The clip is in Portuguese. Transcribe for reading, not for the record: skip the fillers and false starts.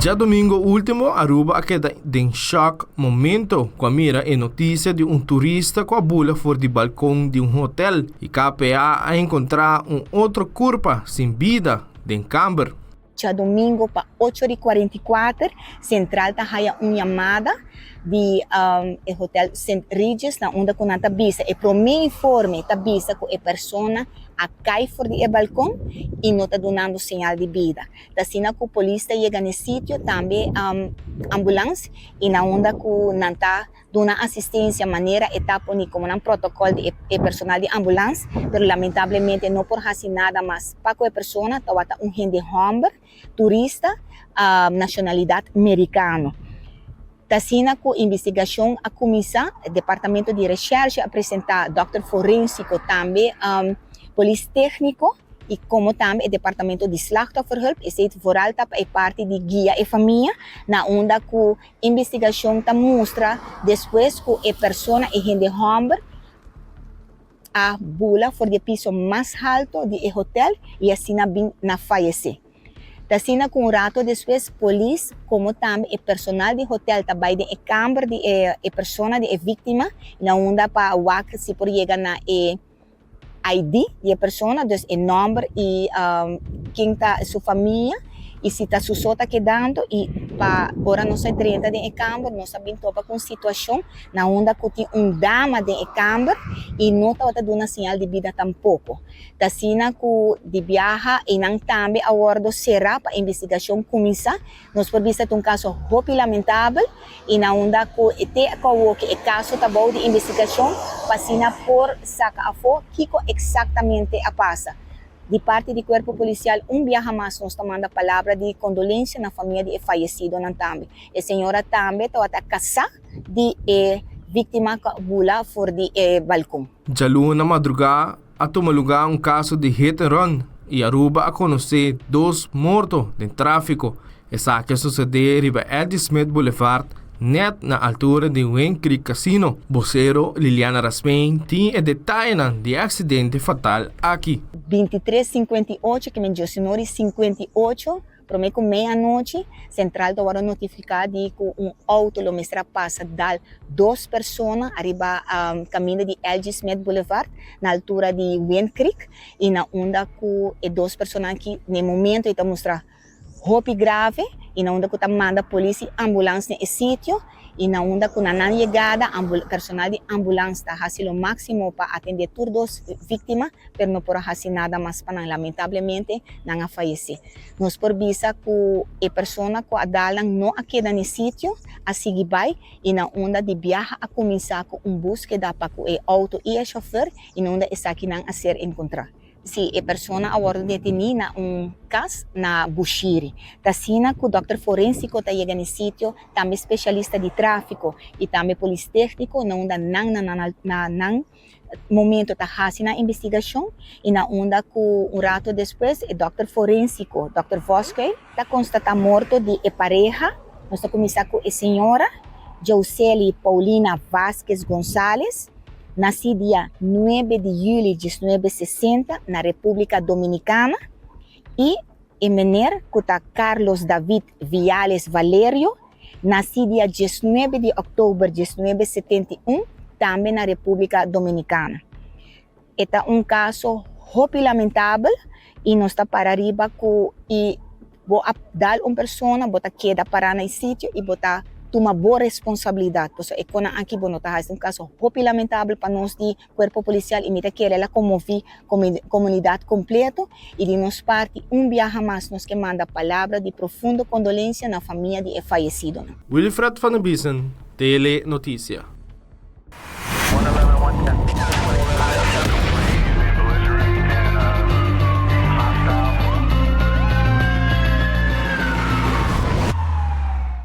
Já domingo último, Aruba queda em choque momento com a mira e notícia de turista com a bula fora do balcão de hotel e KPA a encontrar outro corpo sem vida em Camber. Já domingo para 8h44, Central tahaya chamada de Hotel St. Regis na onde com a tabisa. E pro meu informe, tabisa com a pessoa a cai fora do balcão e não está dando sinal de vida. Assim que a polícia chega no sítio, também ambulância e na onde com não está dando assistência maneira etapa ni como um protocolo de personal de ambulância, pero lamentavelmente não por fazer nada mais para a pessoa, está gente Humber, turista, nacionalidade americana. Assim, com a investigação, a comissão, o departamento de recherche apresentar Dr. Forensico também, polícia técnico e como também o departamento de slachtofferhulp, e vooral é parte de guia e família, na onde a investigação mostra depois que a pessoa e gente Humber a bula for de piso mais alto do hotel e assim na falecer. Assim, com um rato depois, polícia, como também o personal do hotel, também de câmara de a pessoa de vítima, na onde para o se por chegar na ID da pessoa, dus o nome e quem está sua família, e se está sua está quedando, e para agora nós é 30 de câmara, nós sabemos com situação, na onde tem dama de câmara, e não está dando sinal de vida tampouco. Assim, com de viaja e não também a hora será para a investigação começar, nós por vista um caso muito lamentável, e na onde com o caso está bom de investigação, para por sacar a foto, que exatamente a passa. De parte do corpo policial, viaja mais nós tomando a palavra de condolência na família de falecido também. A senhora também está casada de vítima que bula fora do balcão. Já na madrugada, a tomar lugar caso de hit and run e Aruba a conhecer 2 mortos em tráfico. Essa que sucedeu em Eddie Smith Boulevard, net na altura de Wayne Creek Casino. Vocero Liliana Raspain tem detalhes do acidente fatal aqui. 23:58, que me deu 58, para mim com meia-noite, Central estava notificado de que auto lo mestra passa dal 2 pessoas arriba caminho de L.G. Smith Boulevard, na altura de Wayne Creek, e na onda com 2 pessoas aqui, no momento, está mostra roupa grave, e na onda que manda a polícia ambulância no sítio, e na onda que na chegada, personal de ambulância está fazendo o máximo para atender todas as vítimas, mas não pode fazer nada mais para lamentavelmente não falecer. Nós por vista que a pessoa que a dalam não queda no sítio, a seguir vai, e na onda de viajar a começar com búsqueda para o auto e o chofer, e na onda está aqui a ser encontrado. Se a pessoa agora detenida na caso na Bushiri. Assim, que o Dr. Forensico está chegando no sítio, também especialista de tráfico e também polícia técnico, onde não momento está fazendo a investigação e na onda que rato depois, o Dr. Forensico, Dr. Vosquez, está constatado morto de pareja. Nós estamos começando com a senhora Joseli Paulina Vasquez González, nascida dia 9 de julho de 1960 na República Dominicana, e a mulher que está Carlos David Viales Valerio, nascido dia 19 de outubro de 1971, também na República Dominicana. Este é caso muito lamentável e nós está para arriba e vou dar uma pessoa, vou queda para no sítio e vou tomar boa responsabilidade. Por isso, aqui vou notar um caso muito lamentável para nós de corpo policial e mira que ela comover a comunidade completa e de nossa parte viaja mais nos que manda palavra de profunda condolência na família de falecido. Wilfred van den Biesen, Tele Notícia.